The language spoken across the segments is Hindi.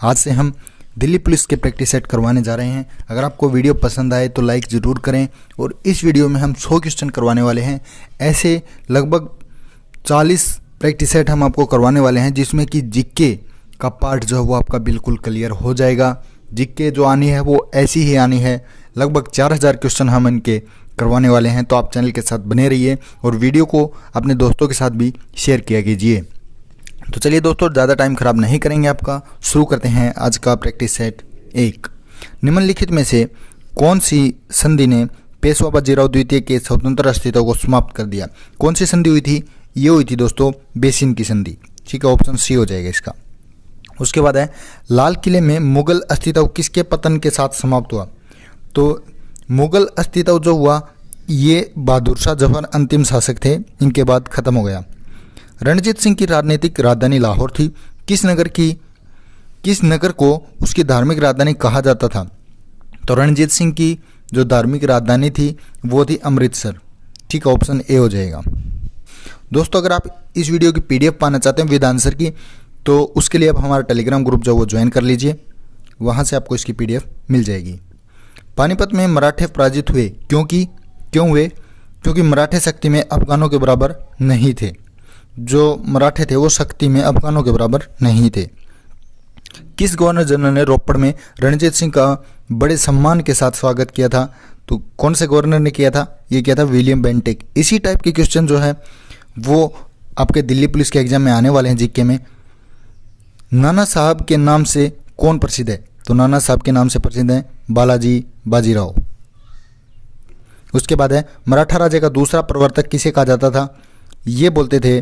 आज से हम दिल्ली पुलिस के प्रैक्टिस सेट करवाने जा रहे हैं। अगर आपको वीडियो पसंद आए तो लाइक ज़रूर करें। और इस वीडियो में हम 100 क्वेश्चन करवाने वाले हैं। ऐसे लगभग 40 प्रैक्टिस सेट हम आपको करवाने वाले हैं, जिसमें कि जीके का पार्ट जो है वो आपका बिल्कुल क्लियर हो जाएगा। जीके जो आनी है वो ऐसी ही आनी है। लगभग 4000 क्वेश्चन हम इनके करवाने वाले हैं। तो आप चैनल के साथ बने रहिए और वीडियो को अपने दोस्तों के साथ भी शेयर किया कीजिए। तो चलिए दोस्तों, ज़्यादा टाइम खराब नहीं करेंगे आपका, शुरू करते हैं आज का प्रैक्टिस सेट 1। निम्नलिखित में से कौन सी संधि ने पेशवा बाजीराव द्वितीय के स्वतंत्र अस्तित्व को समाप्त कर दिया? कौन सी संधि हुई थी? ये हुई थी दोस्तों बेसिन की संधि। ठीक है, ऑप्शन सी हो जाएगा इसका। उसके बाद है लाल किले में मुगल अस्तित्व किसके पतन के साथ समाप्त हुआ? तो मुगल अस्तित्व जो हुआ ये बहादुर शाह जफर अंतिम शासक थे, इनके बाद खत्म हो गया। रणजीत सिंह की राजनीतिक राजधानी लाहौर थी। किस नगर को उसकी धार्मिक राजधानी कहा जाता था? तो रणजीत सिंह की जो धार्मिक राजधानी थी वो थी अमृतसर। ठीक है, ऑप्शन ए हो जाएगा। दोस्तों, अगर आप इस वीडियो की पीडीएफ पाना चाहते हैं विद आंसर की, तो उसके लिए आप हमारा टेलीग्राम ग्रुप जो वो ज्वाइन कर लीजिए, वहाँ से आपको इसकी पीडीएफ मिल जाएगी। पानीपत में मराठे पराजित हुए क्यों हुए? क्योंकि मराठे शक्ति में अफगानों के बराबर नहीं थे। जो मराठे थे वो शक्ति में अफगानों के बराबर नहीं थे। किस गवर्नर जनरल ने रोपड़ में रणजीत सिंह का बड़े सम्मान के साथ स्वागत किया था? तो कौन से गवर्नर ने किया था? ये किया था विलियम बेंटिक। इसी टाइप के क्वेश्चन जो है वो आपके दिल्ली पुलिस के एग्जाम में आने वाले हैं जीके में। नाना साहब के नाम से कौन प्रसिद्ध है? तो नाना साहब के नाम से प्रसिद्ध है बालाजी बाजीराव। उसके बाद है मराठा राज्य का दूसरा प्रवर्तक किसे कहा जाता था? ये बोलते थे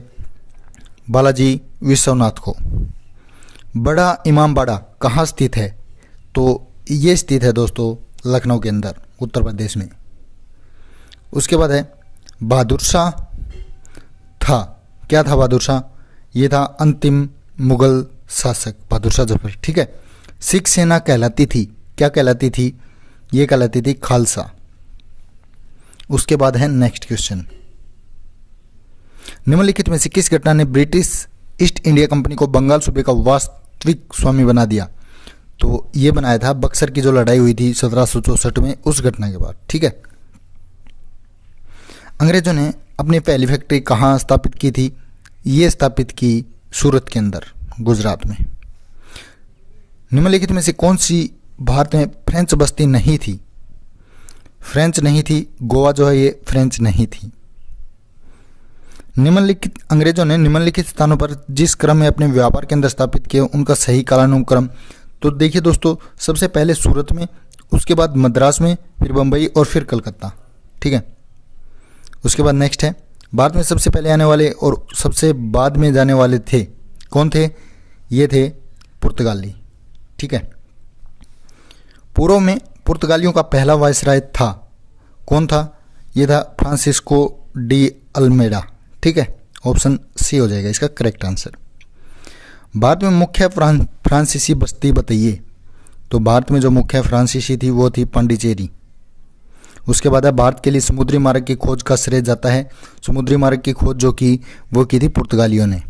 बालाजी विश्वनाथ को। बड़ा इमामबाड़ा कहाँ स्थित है? तो ये स्थित है दोस्तों लखनऊ के अंदर, उत्तर प्रदेश में। उसके बाद है बहादुर शाह था, क्या था बहादुर शाह? ये था अंतिम मुगल शासक बहादुर शाह जफर। ठीक है। सिख सेना कहलाती थी, क्या कहलाती थी? ये कहलाती थी खालसा। उसके बाद है नेक्स्ट क्वेश्चन। निम्नलिखित में से किस घटना ने ब्रिटिश ईस्ट इंडिया कंपनी को बंगाल सूबे का वास्तविक स्वामी बना दिया? तो ये बनाया था बक्सर की जो लड़ाई हुई थी 1764 में, उस घटना के बाद। ठीक है। अंग्रेजों ने अपनी पहली फैक्ट्री कहाँ स्थापित की थी? ये स्थापित की सूरत के अंदर, गुजरात में। निम्नलिखित में से कौन सी भारत में फ्रेंच बस्ती नहीं थी? फ्रेंच नहीं थी, गोवा जो है ये फ्रेंच नहीं थी। निम्नलिखित अंग्रेजों ने निम्नलिखित स्थानों पर जिस क्रम में अपने व्यापार केंद्र स्थापित किए उनका सही कालानुक्रम। तो देखिए दोस्तों, सबसे पहले सूरत में, उसके बाद मद्रास में, फिर बम्बई और फिर कलकत्ता। ठीक है। उसके बाद नेक्स्ट है भारत में सबसे पहले आने वाले और सबसे बाद में जाने वाले थे, कौन थे? ये थे पुर्तगाली। ठीक है। पूर्व में पुर्तगालियों का पहला वायसराय था, कौन था? ये था फ्रांसिस्को डी अल्मेडा। ठीक है, ऑप्शन सी हो जाएगा इसका करेक्ट आंसर। भारत में मुख्य फ्रांसीसी बस्ती बताइए। तो भारत में जो मुख्य फ्रांसीसी थी वो थी पांडिचेरी। उसके बाद है भारत के लिए समुद्री मार्ग की खोज का श्रेय जाता है। समुद्री मार्ग की खोज जो की वो की थी पुर्तगालियों ने।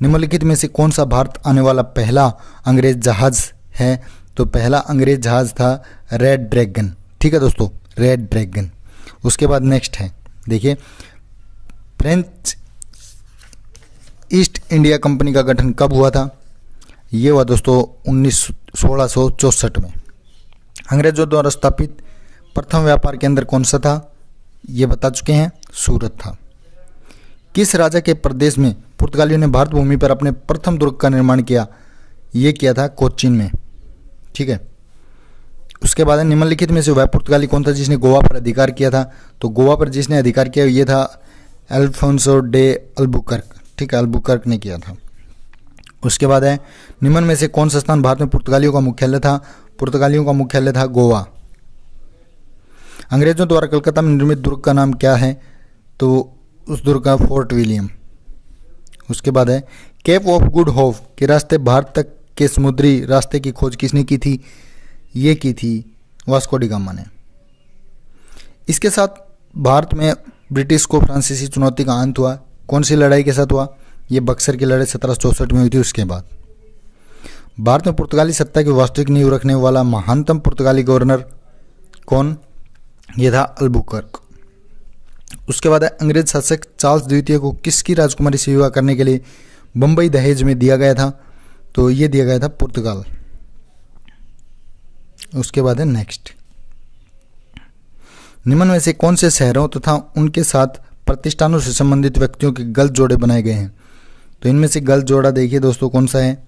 निम्नलिखित में से कौन सा भारत आने वाला पहला अंग्रेज जहाज है? तो पहला अंग्रेज जहाज था रेड ड्रैगन। ठीक है दोस्तों, रेड ड्रैगन। उसके बाद नेक्स्ट है, देखिए फ्रेंच ईस्ट इंडिया कंपनी का गठन कब हुआ था? ये हुआ दोस्तों 1664 में। अंग्रेजों द्वारा स्थापित प्रथम व्यापार केंद्र कौन सा था? ये बता चुके हैं, सूरत था। किस राजा के प्रदेश में पुर्तगालियों ने भारत भूमि पर अपने प्रथम दुर्ग का निर्माण किया? ये किया था कोचीन में। ठीक है। उसके बाद निम्नलिखित में से वह पुर्तगाली कौन था जिसने गोवा पर अधिकार किया था? तो गोवा पर जिसने अधिकार किया ये था अल्फोंसो डे अल्बुकर्क। ठीक है, अल्बुकर्क ने किया था। उसके बाद है निम्न में से कौन सा स्थान भारत में पुर्तगालियों का मुख्यालय था? पुर्तगालियों का मुख्यालय था गोवा। अंग्रेजों द्वारा कलकत्ता में निर्मित दुर्ग का नाम क्या है? तो उस दुर्ग का फोर्ट विलियम। उसके बाद है केप ऑफ गुड होप के रास्ते भारत तक के समुद्री रास्ते की खोज किसने की थी? ये की थी वास्को डी गामा ने। इसके साथ भारत में ब्रिटिश को फ्रांसीसी चुनौती का अंत हुआ। कौन सी लड़ाई के साथ हुआ? ये बक्सर की लड़ाई 1764 में हुई थी। उसके बाद भारत में पुर्तगाली सत्ता की वास्तविक नींव रखने वाला महानतम पुर्तगाली गवर्नर कौन? यह था अल्बुकर्क। उसके बाद है अंग्रेज शासक चार्ल्स द्वितीय को किसकी राजकुमारी से विवाह करने के लिए बंबई दहेज में दिया गया था? तो ये दिया गया था पुर्तगाल। उसके बाद है नेक्स्ट, निम्न में से कौन से शहरों तथा उनके साथ प्रतिष्ठानों से संबंधित व्यक्तियों के गलत जोड़े बनाए गए हैं? तो इनमें से गलत जोड़ा देखिए दोस्तों कौन सा है?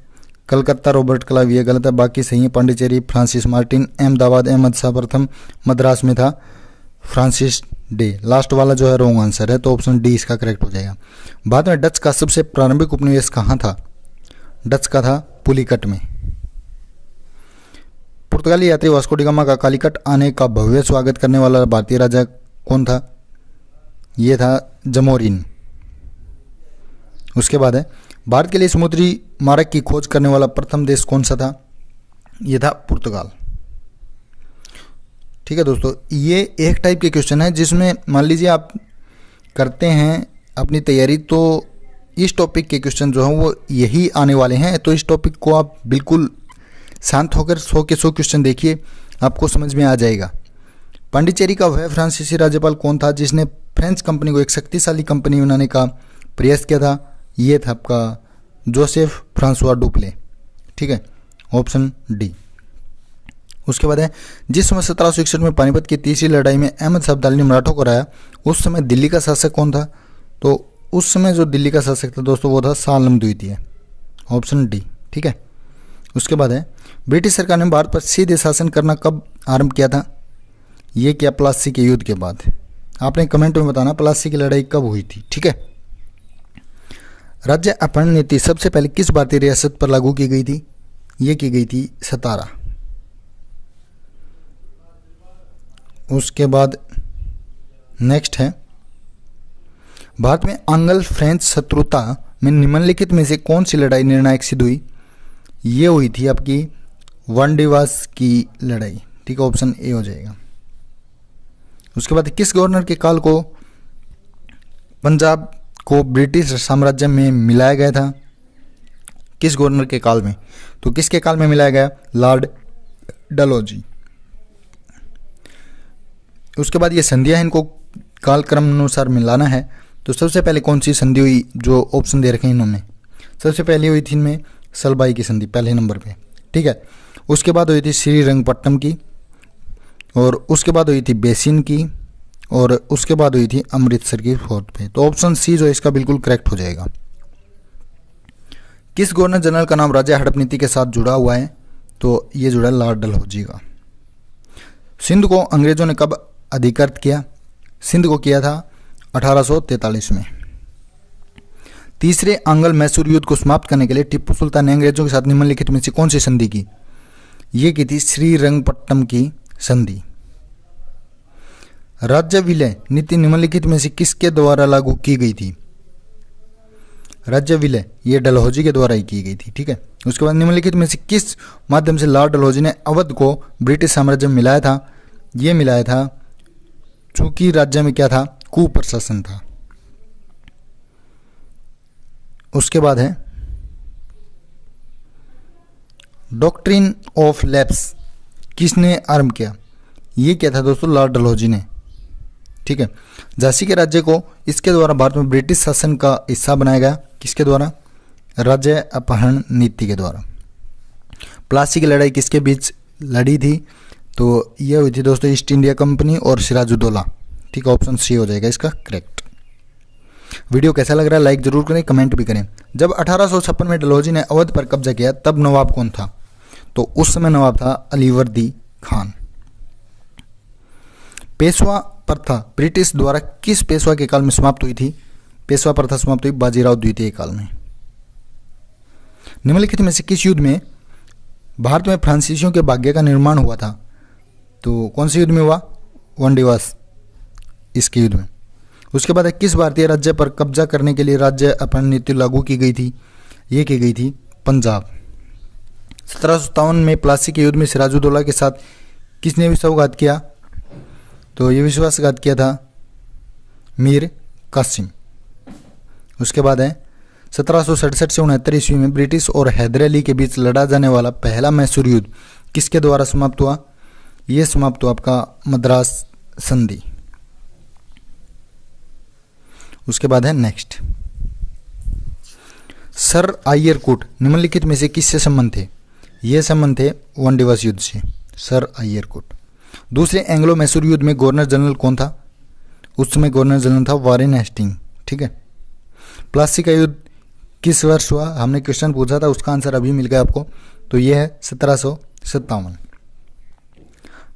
कलकत्ता रॉबर्ट क्लाइव, ये गलत है, बाकी सही है। पांडिचेरी फ्रांसिस मार्टिन, अहमदाबाद अहमद शाह प्रथम, मद्रास में था फ्रांसिस डे। लास्ट वाला जो है रॉन्ग आंसर है, तो ऑप्शन डी इसका करेक्ट हो जाएगा। बाद में डच का सबसे प्रारंभिक उपनिवेश कहाँ था? डच का था पुलिकट में। पुर्तगाली यात्री वास्को डी गामा का कालीकट आने का भव्य स्वागत करने वाला भारतीय राजा कौन था? ये था जमोरिन। उसके बाद है भारत के लिए समुद्री मार्ग की खोज करने वाला प्रथम देश कौन सा था? ये था पुर्तगाल। ठीक है दोस्तों, ये एक टाइप के क्वेश्चन है जिसमें मान लीजिए आप करते हैं अपनी तैयारी, तो इस टॉपिक के क्वेश्चन जो हैं वो यही आने वाले हैं। तो इस टॉपिक को आप बिल्कुल शांत होकर 100 के 100 क्वेश्चन देखिए, आपको समझ में आ जाएगा। पांडिचेरी का वह फ्रांसीसी राज्यपाल कौन था जिसने फ्रेंच कंपनी को एक शक्तिशाली कंपनी बनाने का प्रयास किया था? ये था आपका जोसेफ फ्रांसुआ डुप्ले। ठीक है, ऑप्शन डी। उसके बाद है जिस समय 1761 में पानीपत की तीसरी लड़ाई में अहमद शाह अब्दाली ने मराठों को हराया, उस समय दिल्ली का शासक कौन था? तो उस समय जो दिल्ली का शासक था दोस्तों वो था शाह आलम द्वितीय, ऑप्शन डी। ठीक है, उसके बाद है ब्रिटिश सरकार ने भारत पर सीधे शासन करना कब आरंभ किया था? ये किया प्लासी के युद्ध के बाद। आपने कमेंट में बताना प्लासी की लड़ाई कब हुई थी। ठीक है, राज्य अपहरण नीति सबसे पहले किस भारतीय रियासत पर लागू की गई थी? ये की गई थी सतारा। उसके बाद नेक्स्ट है भारत में आंग्ल फ्रेंच शत्रुता में निम्नलिखित में से कौन सी लड़ाई निर्णायक सिद्ध हुई? ये हुई थी आपकी वांडीवास की लड़ाई। ठीक है, ऑप्शन ए हो जाएगा। उसके बाद किस गवर्नर के काल को पंजाब को ब्रिटिश साम्राज्य में मिलाया गया था? किस गवर्नर के काल में? तो किसके काल में मिलाया गया? लॉर्ड डलहौजी। उसके बाद ये संधियां इनको कालक्रम अनुसार मिलाना है। तो सबसे पहले कौन सी संधि हुई? जो ऑप्शन दे रखे हैं इन्होंने, सबसे पहले हुई थी इनमें सलबाई की संधि पहले नंबर पे। ठीक है, उसके बाद हुई थी श्रीरंगपट्टनम की, और उसके बाद हुई थी बेसिन की, और उसके बाद हुई थी अमृतसर की फोर्थ पे। तो ऑप्शन सी जो इसका बिल्कुल करेक्ट हो जाएगा। किस गवर्नर जनरल का नाम राज्य हड़प नीति के साथ जुड़ा हुआ है? तो ये जुड़ा लॉर्ड डलहौजी का। सिंध को अंग्रेजों ने कब अधिकृत किया? सिंध को किया था 1843 में। तीसरे आंग्ल मैसूर युद्ध को समाप्त करने के लिए टिप्पू सुल्तान ने अंग्रेजों के साथ निम्नलिखित में से कौन सी संधि की? ये की थी श्रीरंगपट्टनम की संधि। राज्य विलय नीति निम्नलिखित में से किसके द्वारा लागू की गई थी? राज्य विलय ये डलहौजी के द्वारा ही की गई थी। ठीक है, उसके बाद निम्नलिखित में से किस माध्यम से लॉर्ड डलहौजी ने अवध को ब्रिटिश साम्राज्य में मिलाया था? ये मिलाया था चूंकि राज्य में क्या था? कुप्रशासन था। उसके बाद है डॉक्ट्रिन ऑफ लैप्स किसने आरंभ किया? ये क्या था दोस्तों? लॉर्ड डलहौजी ने। ठीक है, झांसी के राज्य को इसके द्वारा भारत में ब्रिटिश शासन का हिस्सा बनाया गया। किसके द्वारा? राज्य अपहरण नीति के द्वारा। प्लासी की लड़ाई किसके बीच लड़ी थी? तो यह हुई थी दोस्तों ईस्ट इंडिया कंपनी और सिराजुद्दौला। ठीक है, ऑप्शन सी हो जाएगा इसका करेक्ट। वीडियो कैसा लग रहा है लाइक जरूर करें, कमेंट भी करें। जब 1856 में डलहौजी ने अवध पर कब्जा किया तब नवाब कौन था? तो उस समय नवाब था अलीवर्दी खान। पेशवा प्रथा ब्रिटिश द्वारा किस पेशवा के काल में समाप्त हुई थी? पेशवा प्रथा समाप्त हुई बाजीराव द्वितीय काल में। निम्नलिखित में से किस युद्ध में भारत में फ्रांसीसियों के भाग्य का निर्माण हुआ था? तो कौन से युद्ध में हुआ? वांडीवास इसके युद्ध में। उसके बाद किस भारतीय राज्य पर कब्जा करने के लिए राज्य अपहरण नीति लागू की गई थी? ये की गई थी पंजाब। 1757 में प्लासी के युद्ध में सिराजुद्दौला के साथ किसने विश्वासघात किया? तो ये विश्वासघात किया था मीर कासिम। उसके बाद है 1767 से 69 ईस्वी में ब्रिटिश और हैदर अली के बीच लड़ा जाने वाला पहला मैसूर युद्ध किसके द्वारा समाप्त हुआ? यह समाप्त हुआ आपका मद्रास संधि। उसके बाद है नेक्स्ट, सर आयर कोट निम्नलिखित में से किससे संबंध थे? ये संबंध थे वन दिवस युद्ध से, सर आयर कोट। दूसरे एंग्लो मैसूर युद्ध में गवर्नर जनरल कौन था? उस समय गवर्नर जनरल था वॉरेन हेस्टिंग, ठीक है। प्लासी का युद्ध किस वर्ष हुआ? हमने क्वेश्चन पूछा था, उसका आंसर अभी मिल गया आपको, तो ये है 1757।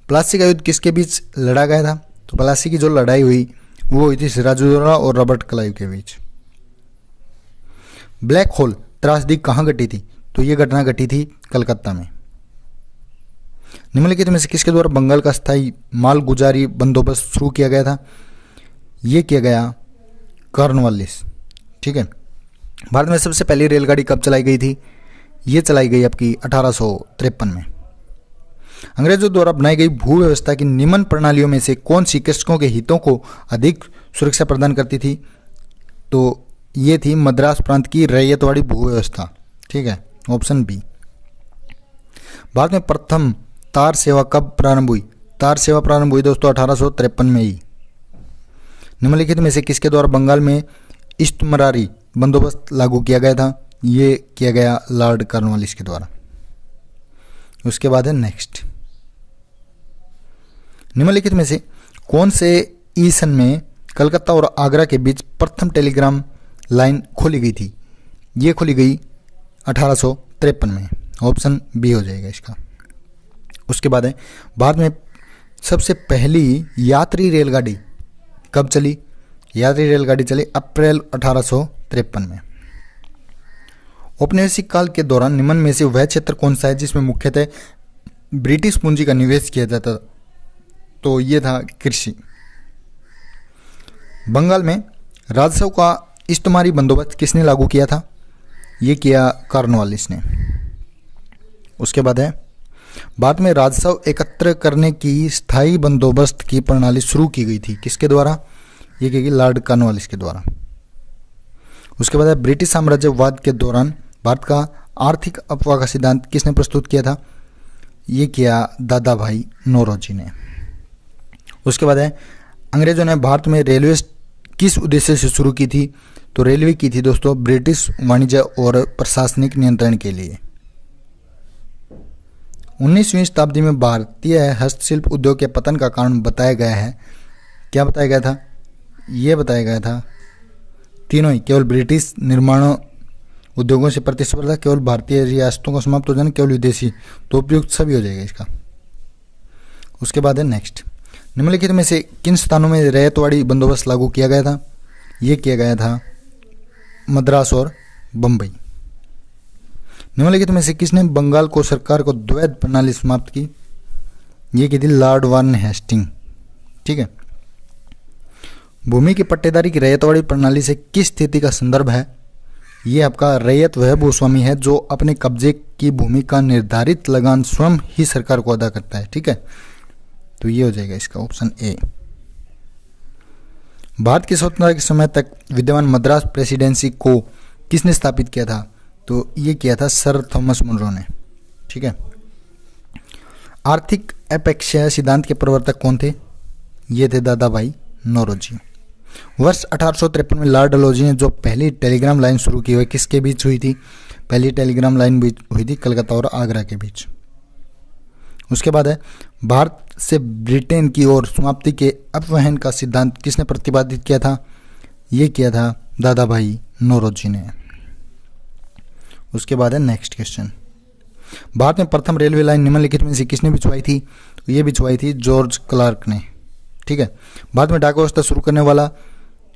प्लासी का युद्ध किसके बीच लड़ा गया था? तो प्लासी की जो लड़ाई हुई वो हुई थी सिराजुद्दौला और रॉबर्ट क्लाइव के बीच। ब्लैक होल त्रासदी कहाँ घटी थी? तो ये घटना घटी थी कलकत्ता में। निम्नलिखित में से किसके द्वारा बंगाल का स्थायी मालगुजारी बंदोबस्त शुरू किया गया था? ये किया गया कॉर्नवालिस, ठीक है। भारत में सबसे पहली रेलगाड़ी कब चलाई गई थी? ये चलाई गई आपकी 1853 में। अंग्रेजों द्वारा बनाई गई भू व्यवस्था की निम्न प्रणालियों में से कौन सी कृषकों के हितों को अधिक सुरक्षा प्रदान करती थी? तो ये थी मद्रास प्रांत की रैयतवाड़ी भू व्यवस्था, ठीक है, ऑप्शन बी। भारत में प्रथम तार सेवा कब प्रारंभ हुई? तार सेवा प्रारंभ हुई दोस्तों 1853 में ही। निम्नलिखित में से किसके द्वारा बंगाल में इस्टमरारी बंदोबस्त लागू किया गया था? ये किया गया लॉर्ड कॉर्नवालिस के द्वारा। उसके बाद है नेक्स्ट, निम्नलिखित में से कौन से ईसन में कलकत्ता और आगरा के बीच प्रथम टेलीग्राम लाइन खोली गई थी? ये खोली गई 1853 में, ऑप्शन बी हो जाएगा इसका। उसके बाद है भारत में सबसे पहली यात्री रेलगाड़ी कब चली? यात्री रेलगाड़ी चली अप्रैल 1853 में। औपनिवेशिक काल के दौरान निम्न में से वह क्षेत्र कौन सा है जिसमें मुख्यतः ब्रिटिश पूंजी का निवेश किया जाता? तो ये था कृषि। बंगाल में राजस्व का इस्तेमारी बंदोबस्त किसने लागू किया था? ये किया कॉर्नवालिस ने। उसके बाद है भारत में राजस्व एकत्र करने की स्थायी बंदोबस्त की प्रणाली शुरू की गई थी, किसके द्वारा? ये की गई लॉर्ड कॉर्नवालिस के द्वारा। उसके बाद है ब्रिटिश साम्राज्यवाद के दौरान भारत का आर्थिक अपवाह का सिद्धांत किसने प्रस्तुत किया था? ये किया दादा भाई नौरोजी ने। उसके बाद है अंग्रेजों ने भारत में रेलवे किस उद्देश्य से शुरू की थी? तो रेलवे की थी दोस्तों ब्रिटिश वाणिज्य और प्रशासनिक नियंत्रण के लिए। 19वीं शताब्दी में भारतीय हस्तशिल्प उद्योग के पतन का कारण बताया गया है। क्या बताया गया था? ये बताया गया था तीनों ही, केवल ब्रिटिश निर्माण उद्योगों से प्रतिस्पर्धा, केवल भारतीय रियासतों का समाप्त हो जाना, केवल विदेशी, तो उपयुक्त सभी हो जाएगा इसका। उसके बाद है नेक्स्ट, निम्नलिखित में से किन स्थानों में रैयतवाड़ी बंदोबस्त लागू किया गया था? ये किया गया था मद्रास और बम्बई। निम्नलिखित में से किसने बंगाल को सरकार को द्वैध प्रणाली समाप्त की? ये की थी लॉर्ड वारेन हेस्टिंग, ठीक है। भूमि की पट्टेदारी की रैयतवाड़ी प्रणाली से किस स्थिति का संदर्भ है? ये आपका रैयत वह भूस्वामी है जो अपने कब्जे की भूमि का निर्धारित लगान स्वयं ही सरकार को अदा करता है, ठीक है। तो ये हो जाएगा इसका ऑप्शन ए। भारत की स्वतंत्रता के समय तक विद्यमान मद्रास प्रेसिडेंसी को किसने स्थापित किया था? तो ये किया था सर थॉमस मुनरो ने, ठीक है। आर्थिक अपेक्षा सिद्धांत के प्रवर्तक कौन थे? ये थे दादा भाई नौरोजी। वर्ष 1853 में लॉर्ड डलहौजी ने जो पहली टेलीग्राम लाइन शुरू की हुई किसके बीच हुई थी? पहली टेलीग्राम लाइन हुई थी कलकत्ता और आगरा के बीच। उसके बाद है भारत से ब्रिटेन की ओर समाप्ति के अपवहन का सिद्धांत किसने प्रतिपादित किया था? ये किया था दादा भाई नौरोजी ने। उसके बाद है नेक्स्ट क्वेश्चन, भारत में प्रथम रेलवे लाइन निम्नलिखित में से किसने बिछवाई थी? तो ये बिछवाई थी जॉर्ज क्लार्क ने, ठीक है। भारत में डाक व्यवस्था शुरू करने वाला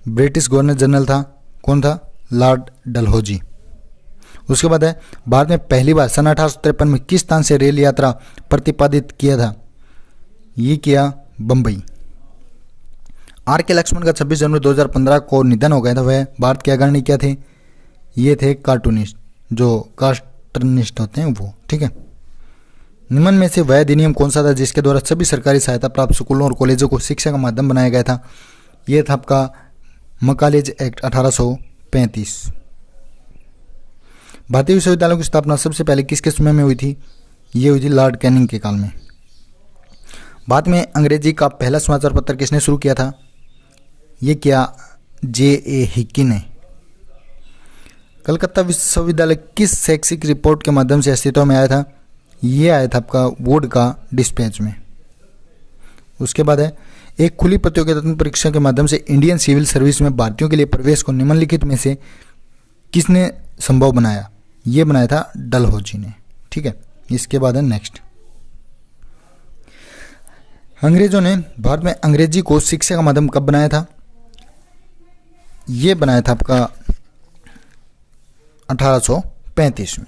ब्रिटिश गवर्नर जनरल था, कौन था? लॉर्ड डलहौजी। उसके बाद है भारत में पहली बार सन 1853 में किस स्थान से रेल यात्रा प्रतिपादित किया था? ये किया बंबई। आर के लक्ष्मण का 26 जनवरी 2015 को निधन हो गया था। वह भारत के अग्रणी क्या थे? ये थे कार्टूनिस्ट, जो कार्टूनिस्ट होते हैं वो, ठीक है। निम्न में से वह अधिनियम कौन सा था जिसके द्वारा सभी सरकारी सहायता प्राप्त स्कूलों और कॉलेजों को शिक्षा का माध्यम बनाया गया था? यह था आपका मकालेज एक्ट 1835। भारतीय विश्वविद्यालयों की स्थापना सबसे पहले किसके समय में हुई थी? ये हुई थी लॉर्ड कैनिंग के काल में। बाद में अंग्रेजी का पहला समाचार पत्र किसने शुरू किया था? ये किया J.A. हिक्की ने। कलकत्ता विश्वविद्यालय किस शैक्षिक रिपोर्ट के माध्यम से अस्तित्व में आया था? ये आया था आपका वुड का डिस्पैच में। उसके बाद है एक खुली प्रतियोगितात्मक परीक्षा के माध्यम से इंडियन सिविल सर्विस में भारतीयों के लिए प्रवेश को निम्नलिखित में से किसने संभव बनाया? ये बनाया था डलहौजी ने। ठीक है, इसके बाद है नेक्स्ट, अंग्रेजों ने भारत में अंग्रेजी को शिक्षा का माध्यम कब बनाया था? ये बनाया था आपका 1835 में।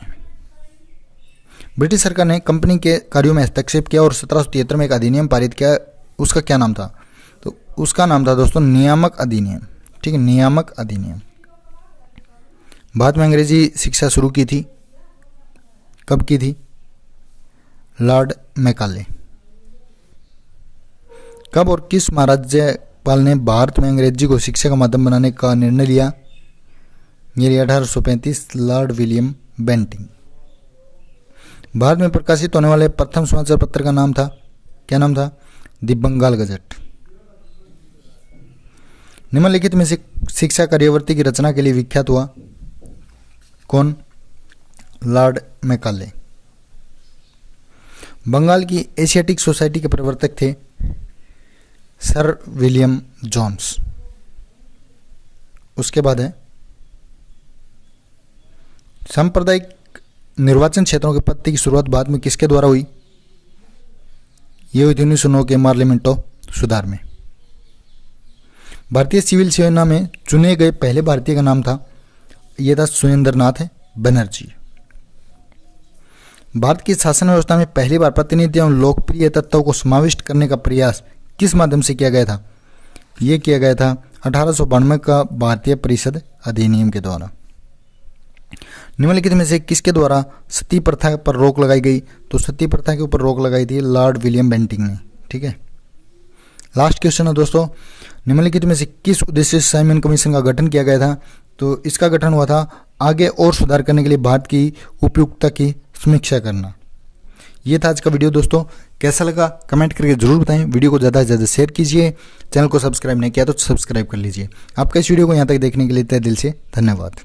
ब्रिटिश सरकार ने कंपनी के कार्यों में हस्तक्षेप किया और 1773 में एक अधिनियम पारित किया। उसका क्या नाम था? तो उसका नाम था दोस्तों नियामक अधिनियम। ठीक है, नियामक अधिनियम। भारत में अंग्रेजी शिक्षा शुरू की थी, कब की थी? Lord Macaulay. कब और किस महाराज्यपाल ने भारत में अंग्रेजी को शिक्षा का माध्यम बनाने का निर्णय लिया? ये 1835 लॉर्ड विलियम बेंटिंग। भारत में प्रकाशित होने वाले प्रथम समाचार पत्र का नाम था, क्या नाम था? द बंगाल गजट। निम्नलिखित में से शिक्षा कार्यवर्ती की रचना के लिए विख्यात हुआ कौन? Lord Macaulay. बंगाल की एशियाटिक सोसाइटी के प्रवर्तक थे सर विलियम जोन्स। उसके बाद है सांप्रदायिक निर्वाचन क्षेत्रों के पत्ते की शुरुआत बाद में किसके द्वारा हुई? ये हुई थी 1909 के पार्लियामेंटो सुधार में। भारतीय सिविल सेना में चुने गए पहले भारतीय का नाम था, यह था सुरेंद्रनाथ बनर्जी। भारत की शासन व्यवस्था में पहली बार प्रतिनिधि एवं लोकप्रिय तत्वों को समाविष्ट करने का प्रयास किस माध्यम से किया गया था? यह किया गया था 1892 का भारतीय परिषद अधिनियम के द्वारा। निम्नलिखित में से किसके द्वारा सती प्रथा पर रोक लगाई गई? तो सती प्रथा के ऊपर रोक लगाई थी लॉर्ड विलियम बेंटिंग ने। ठीक है, लास्ट क्वेश्चन है दोस्तों, निम्नलिखित में से किस उद्देश्य से साइमन कमीशन का गठन किया गया था? तो इसका गठन हुआ था आगे और सुधार करने के लिए भारत की उपयुक्तता की समीक्षा करना। ये था आज का वीडियो दोस्तों, कैसा लगा कमेंट करके जरूर बताएं। वीडियो को ज़्यादा से ज़्यादा शेयर कीजिए, चैनल को सब्सक्राइब नहीं किया तो सब्सक्राइब कर लीजिए। आपका इस वीडियो को यहाँ तक देखने के लिए तहे दिल से धन्यवाद।